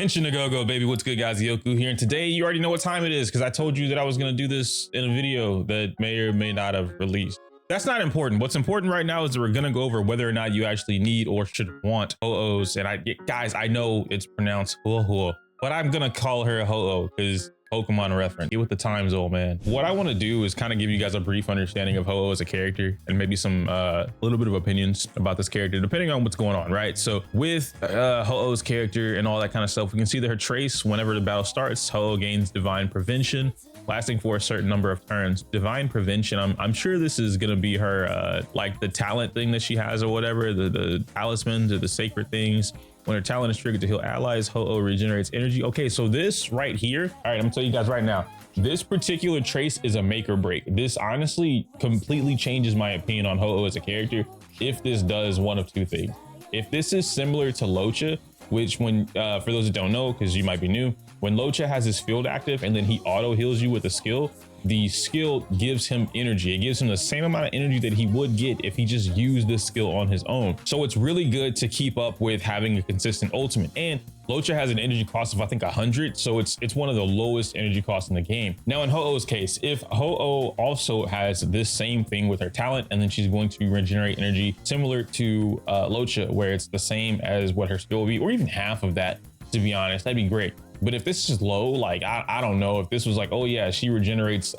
Attention to go baby, what's good guys? Yoku here, and today you already know what time it is because I told you that I was going to do this in a video that may or may not have released. That's not important. What's important right now is that we're going to go over whether or not you actually need or should want Huohuos. And guys, I know it's pronounced Huohuo, but I'm going to call her Huohuo because Pokemon reference. Get with the times, old man. What I want to do is kind of give you guys a brief understanding of Huohuo as a character and maybe some little bit of opinions about this character depending on what's going on, right? So with Huohuo's character and all that kind of stuff, we can see that her trace, whenever the battle starts, Huohuo gains Divine Prevention, lasting for a certain number of turns. Divine Prevention, I'm sure this is going to be her like the talent thing that she has or whatever, the talismans or the sacred things. When her talent is triggered to heal allies, Huohuo regenerates energy. Okay, so this right here, all right, I'm gonna tell you guys right now, this particular trace is a make or break. This honestly completely changes my opinion on Huohuo as a character if this does one of two things. If this is similar to Locha, which when, for those that don't know, because you might be new, when Locha has his field active and then he auto heals you with a skill, the skill gives him energy. It gives him the same amount of energy that he would get if he just used this skill on his own. So it's really good to keep up with having a consistent ultimate. And Locha has an energy cost of, I think, 100. So it's one of the lowest energy costs in the game. Now in Huohuo's case, if Huohuo also has this same thing with her talent, and then she's going to regenerate energy similar to Locha, where it's the same as what her skill will be, or even half of that, to be honest, that'd be great. But if this is low, like, I don't know, if this was like, oh yeah, she regenerates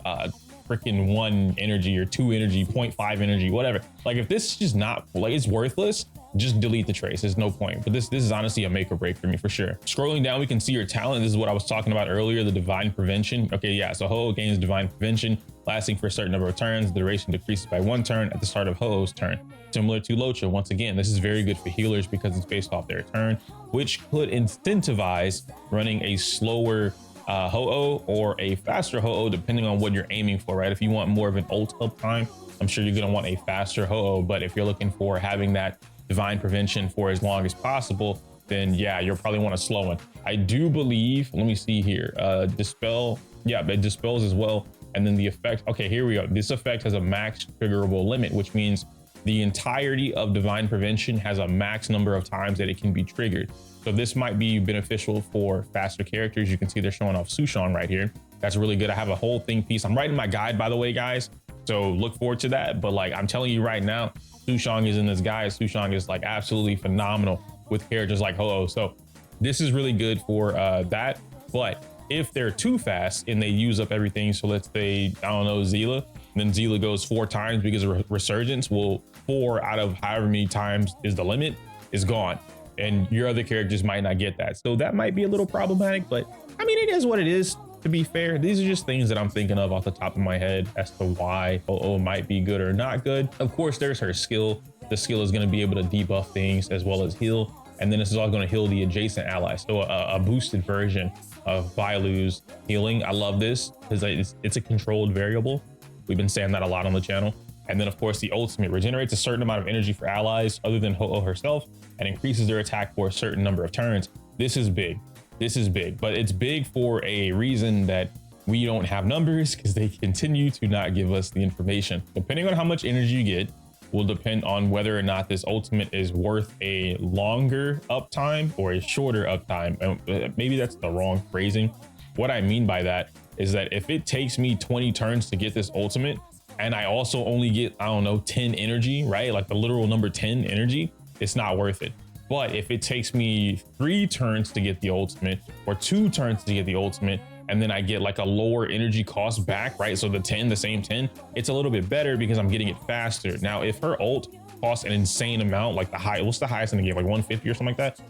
freaking 1 energy or 2 energy, 0.5 energy, whatever. Like if this is just not, like it's worthless, just delete the trace. There's no point. But this is honestly a make or break for me for sure. Scrolling down, we can see her talent. This is what I was talking about earlier, the Divine Prevention. Okay, yeah, so Huohuo gains Divine Prevention, lasting for a certain number of turns. The duration decreases by 1 turn at the start of Huohuo's turn. Similar to Locha, once again, this is very good for healers because it's based off their turn, which could incentivize running a slower Huohuo or a faster Huohuo, depending on what you're aiming for, right? If you want more of an ult up time, I'm sure you're gonna want a faster Huohuo, but if you're looking for having that Divine Prevention for as long as possible, then yeah, you'll probably want a slow one. I do believe, let me see here, Dispel, yeah, it dispels as well. And then the effect, okay, here we go. This effect has a max triggerable limit, which means the entirety of Divine Prevention has a max number of times that it can be triggered. So this might be beneficial for faster characters. You can see they're showing off Sushan right here. That's really good. I have a whole think piece. I'm writing my guide, by the way, guys. So look forward to that. But like, I'm telling you right now, Sushan is in this guide. Sushan is like absolutely phenomenal with characters like Huohuo. So this is really good for that. But if they're too fast and they use up everything, so let's say, I don't know, Zila, then Zila goes 4 times because of resurgence. Well, 4 out of however many times is the limit is gone. And your other characters might not get that. So that might be a little problematic, but I mean, it is what it is, to be fair. These are just things that I'm thinking of off the top of my head as to why Huohuo might be good or not good. Of course, there's her skill. The skill is going to be able to debuff things as well as heal. And then this is all going to heal the adjacent allies. So a boosted version of Bailu's healing. I love this because it's a controlled variable. We've been saying that a lot on the channel. And then of course the ultimate regenerates a certain amount of energy for allies other than Huohuo herself and increases their attack for a certain number of turns. This is big. This is big, but it's big for a reason that we don't have numbers because they continue to not give us the information. Depending on how much energy you get will depend on whether or not this ultimate is worth a longer uptime or a shorter uptime. Maybe that's the wrong phrasing. What I mean by that is that if it takes me 20 turns to get this ultimate, and I also only get, I don't know, 10 energy, right? Like the literal number 10 energy, it's not worth it. But if it takes me 3 turns to get the ultimate or 2 turns to get the ultimate, and then I get like a lower energy cost back, right? So the 10, the same 10, it's a little bit better because I'm getting it faster. Now, if her ult costs an insane amount, like what's the highest in the game? Like 150 or something like that?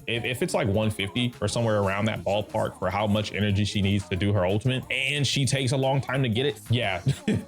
If it's like 150 or somewhere around that ballpark for how much energy she needs to do her ultimate, and she takes a long time to get it, yeah,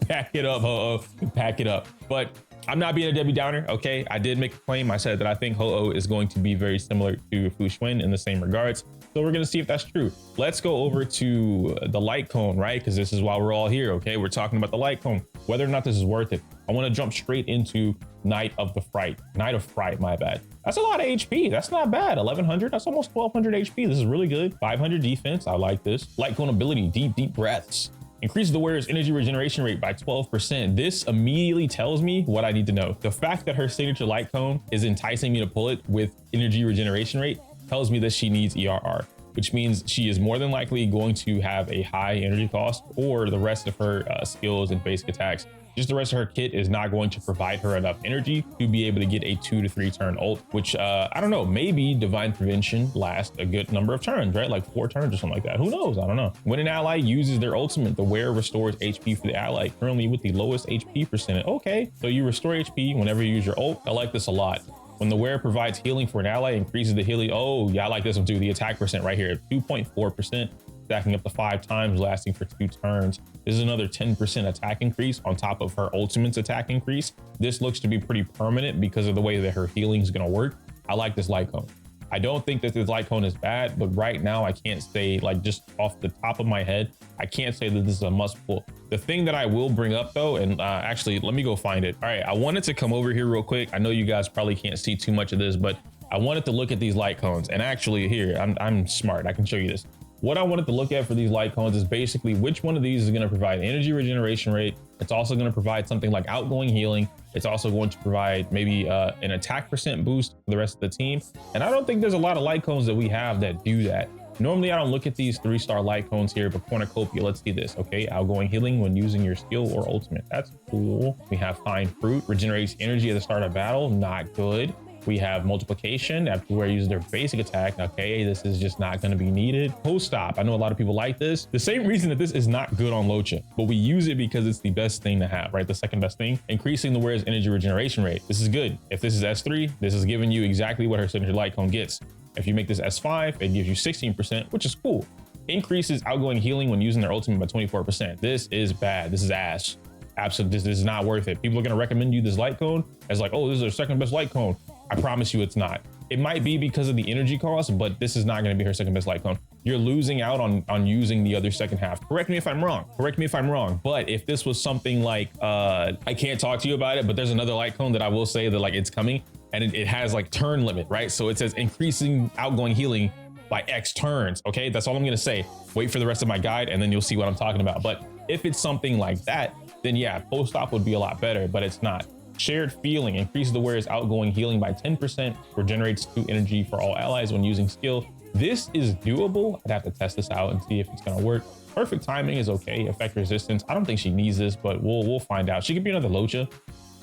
pack it up, Huohuo, pack it up. But I'm not being a Debbie Downer, okay? I did make a claim. I said that I think Huohuo is going to be very similar to Fu Xuan in the same regards. So we're gonna see if that's true. Let's go over to the light cone, right? Because this is why we're all here, okay? We're talking about the light cone, whether or not this is worth it. I wanna jump straight into Knight of the Fright. Knight of Fright, my bad. That's a lot of HP. That's not bad. 1100, that's almost 1200 HP. This is really good. 500 defense, I like this. Light cone ability, deep breaths. Increases the wearer's energy regeneration rate by 12%. This immediately tells me what I need to know. The fact that her signature light cone is enticing me to pull it with energy regeneration rate tells me that she needs ERR. which means she is more than likely going to have a high energy cost, or the rest of her skills and basic attacks. Just the rest of her kit is not going to provide her enough energy to be able to get a 2 to 3 turn ult, which I don't know, maybe Divine Prevention lasts a good number of turns, right? Like 4 turns or something like that. Who knows? I don't know. When an ally uses their ultimate, the wearer restores HP for the ally, currently with the lowest HP percentage. Okay, so you restore HP whenever you use your ult. I like this a lot. When the wearer provides healing for an ally, increases the healing. Oh yeah, I like this one too. The attack percent right here, 2.4%. Stacking up to 5 times, lasting for 2 turns. This is another 10% attack increase on top of her ultimate's attack increase. This looks to be pretty permanent because of the way that her healing is going to work. I like this light cone. I don't think that this light cone is bad, but right now I can't say, like, just off the top of my head, I can't say that this is a must pull. The thing that I will bring up though, and actually let me go find it. All right, I wanted to come over here real quick. I know you guys probably can't see too much of this, but I wanted to look at these light cones. And actually here, I'm smart, I can show you this. What I wanted to look at for these light cones is basically which one of these is going to provide energy regeneration rate. It's also going to provide something like outgoing healing. It's also going to provide maybe an attack percent boost for the rest of the team. And I don't think there's a lot of light cones that we have that do that. Normally, I don't look at these 3-star light cones here, but cornucopia, let's see this. Okay, outgoing healing when using your skill or ultimate. That's cool. We have fine fruit, regenerates energy at the start of battle. Not good. We have multiplication after where uses their basic attack. Okay, this is just not going to be needed. Post stop. I know a lot of people like this. The same reason that this is not good on Locha, but we use it because it's the best thing to have, right? The second best thing. Increasing the wearer's energy regeneration rate. This is good. If this is S3, this is giving you exactly what her signature light cone gets. If you make this S5, it gives you 16%, which is cool. Increases outgoing healing when using their ultimate by 24%. This is bad. This is ass. Absolutely, this is not worth it. People are going to recommend you this light cone as like, oh, this is their second best light cone. I promise you it's not. It might be because of the energy cost, but this is not going to be her second best light cone. You're losing out on using the other second half. Correct me if I'm wrong. Correct me if I'm wrong. But if this was something like, I can't talk to you about it, but there's another light cone that I will say that like it's coming, and it has like turn limit, right? So it says increasing outgoing healing by X turns. Okay, that's all I'm going to say. Wait for the rest of my guide and then you'll see what I'm talking about. But if it's something like that, then yeah, post-op would be a lot better, but it's not. Shared feeling increases the wearer's outgoing healing by 10%, regenerates 2 energy for all allies when using skill. This is doable. I'd have to test this out and see if it's gonna work. Perfect timing is okay. Effect resistance, I don't think she needs this, but we'll find out. She could be another Locha.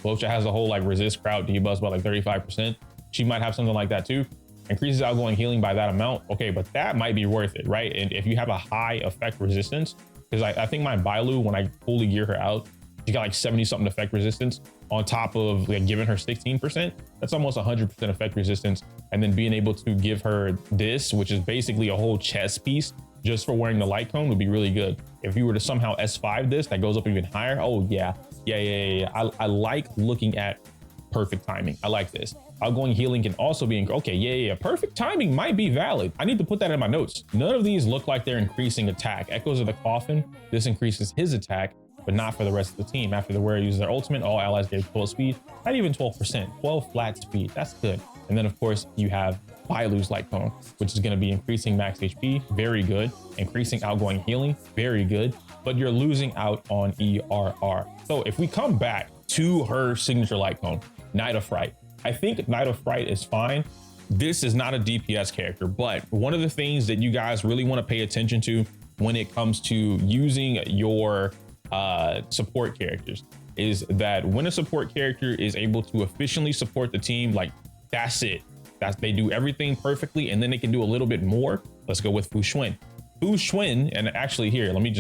Locha has a whole like resist crowd debuffs by like 35%. She might have something like that too. Increases outgoing healing by that amount. Okay, but that might be worth it, right? And if you have a high effect resistance, because I think my Bailu, when I fully gear her out, she got like 70 something effect resistance on top of like giving her 16%. That's almost 100% effect resistance. And then being able to give her this, which is basically a whole chest piece just for wearing the light cone, would be really good. If you were to somehow S5 this, that goes up even higher. Oh yeah. I like looking at perfect timing. I like this. Outgoing healing can also be, okay, yeah. Perfect timing might be valid. I need to put that in my notes. None of these look like they're increasing attack. Echoes of the Coffin, this increases his attack, but not for the rest of the team. After the wearer uses their ultimate, all allies get 12 speed, not even 12%, 12 flat speed. That's good. And then of course you have Bailu's light cone, which is going to be increasing max HP, very good. Increasing outgoing healing, very good. But you're losing out on ERR. So if we come back to her signature light cone, Knight of Fright, I think Knight of Fright is fine. This is not a DPS character, but one of the things that you guys really want to pay attention to when it comes to using your support characters is that when a support character is able to efficiently support the team, like that's it. They do everything perfectly, and then they can do a little bit more. Let's go with Fu Xuan. Fu Xuan, and actually here, let me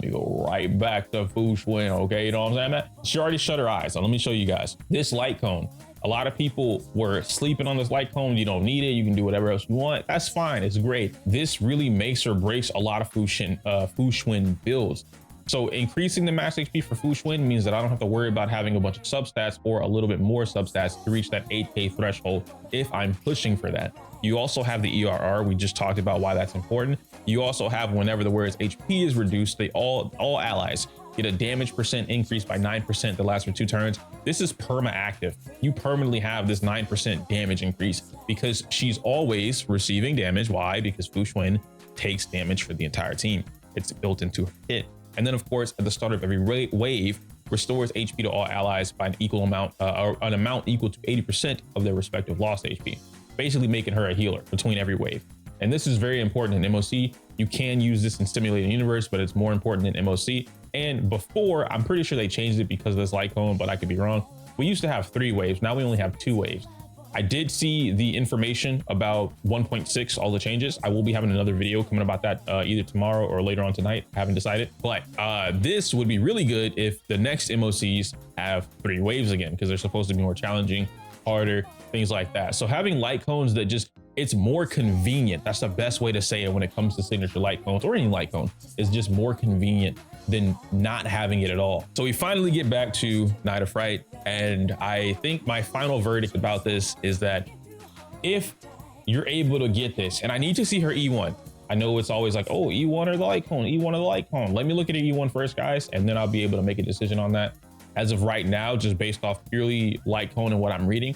go right back to Fu Xuan, okay? You know what I'm saying, man? She already shut her eyes, so let me show you guys. This light cone, a lot of people were sleeping on this light cone. You don't need it. You can do whatever else you want. That's fine. It's great. This really makes or breaks a lot of Fu Xuan builds. So increasing the max HP for Fu Xuan means that I don't have to worry about having a bunch of substats or a little bit more substats to reach that 8K threshold if I'm pushing for that. You also have the ERR. We just talked about why that's important. You also have whenever the wearer's HP is reduced, they all allies get a damage percent increase by 9% that lasts for 2 turns. This is perma active. You permanently have this 9% damage increase because she's always receiving damage. Why? Because Fu Xuan takes damage for the entire team. It's built into her kit. And then of course, at the start of every wave, restores HP to all allies by an equal amount, or an amount equal to 80% of their respective lost HP, basically making her a healer between every wave. And this is very important in MOC. You can use this in Stimulated Universe, but it's more important in MOC. And before, I'm pretty sure they changed it because of this light cone, but I could be wrong. We used to have 3 waves. Now we only have 2 waves. I did see the information about 1.6, all the changes. I will be having another video coming about that either tomorrow or later on tonight. I haven't decided, but this would be really good if the next MOCs have 3 waves again, because they're supposed to be more challenging, harder, things like that. So having light cones that just, it's more convenient. That's the best way to say it when it comes to signature light cones or any light cone. It's just more convenient than not having it at all. So we finally get back to Night of Fright. And I think my final verdict about this is that if you're able to get this, and I need to see her E1. I know it's always like, oh, E1 or the light cone, E1 or the light cone. Let me look at her E1 first, guys, and then I'll be able to make a decision on that. As of right now, just based off purely light cone and what I'm reading,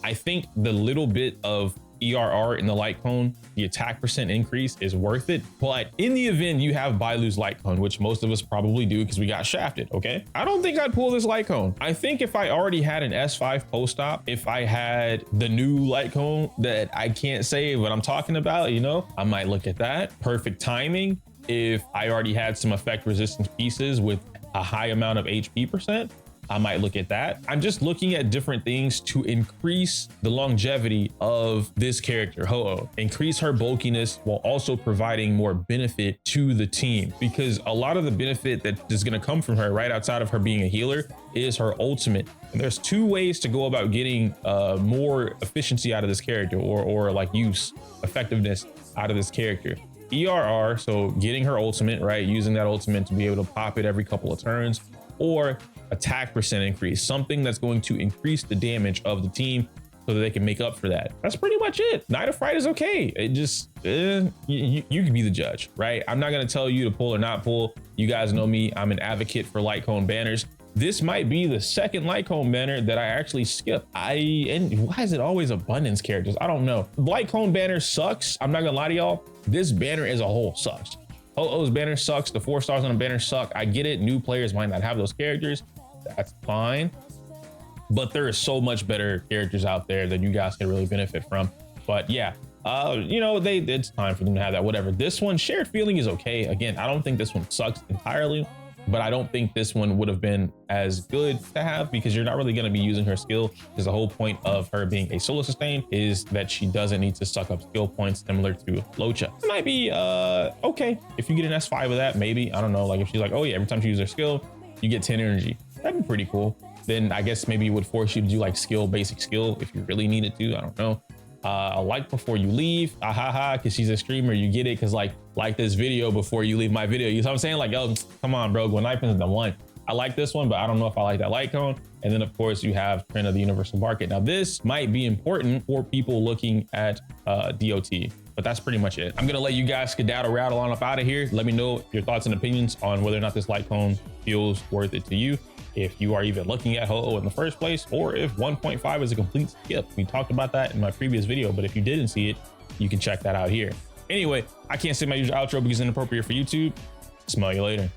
I think the little bit of ERR in the light cone, the attack percent increase is worth it. But in the event you have Bailu's light cone, which most of us probably do because we got shafted, okay? I don't think I'd pull this light cone. I think if I already had an S5 post-op, if I had the new light cone that I can't say what I'm talking about, you know, I might look at that. Perfect timing. If I already had some effect resistance pieces with a high amount of HP percent, I might look at that. I'm just looking at different things to increase the longevity of this character, Huohuo, increase her bulkiness while also providing more benefit to the team, because a lot of the benefit that is going to come from her right outside of her being a healer is her ultimate. And there's 2 ways to go about getting more efficiency out of this character, or like use effectiveness out of this character. ERR, so getting her ultimate, right? Using that ultimate to be able to pop it every couple of turns, or attack percent increase, something that's going to increase the damage of the team so that they can make up for that. That's pretty much it. Night of Fright is okay. It just, you can be the judge, right? I'm not gonna tell you to pull or not pull. You guys know me, I'm an advocate for light cone banners. This might be the second light cone banner that I actually skip. And why is it always abundance characters? I don't know. Light cone banner sucks. I'm not gonna lie to y'all. This banner as a whole sucks. Huohuo's banner sucks. The 4 stars on the banner suck. I get it. New players might not have those characters. That's fine. But there is so much better characters out there that you guys can really benefit from. But yeah, you know, it's time for them to have that, whatever. This one, Shared Feeling, is okay. Again, I don't think this one sucks entirely, but I don't think this one would have been as good to have, because you're not really going to be using her skill, because the whole point of her being a solo sustain is that she doesn't need to suck up skill points similar to Locha. It might be okay if you get an S5 of that, maybe. I don't know, like if she's like, oh yeah, every time she uses her skill, you get 10 energy. That'd be pretty cool. Then I guess maybe it would force you to do like basic skill if you really needed to. I don't know. A like before you leave, because she's a streamer, you get it, because like this video before you leave my video. You know what I'm saying? Like, oh, come on, bro, Gwen Knife's the one. I like this one, but I don't know if I like that light cone. And then of course you have Trend of the Universal Market. Now this might be important for people looking at DOT, but that's pretty much it. I'm gonna let you guys skedaddle rattle on up out of here. Let me know your thoughts and opinions on whether or not this light cone feels worth it to you, if you are even looking at Huohuo in the first place, or if 1.5 is a complete skip. We talked about that in my previous video, but if you didn't see it, you can check that out here. Anyway, I can't say my usual outro because it's inappropriate for YouTube. Smell you later.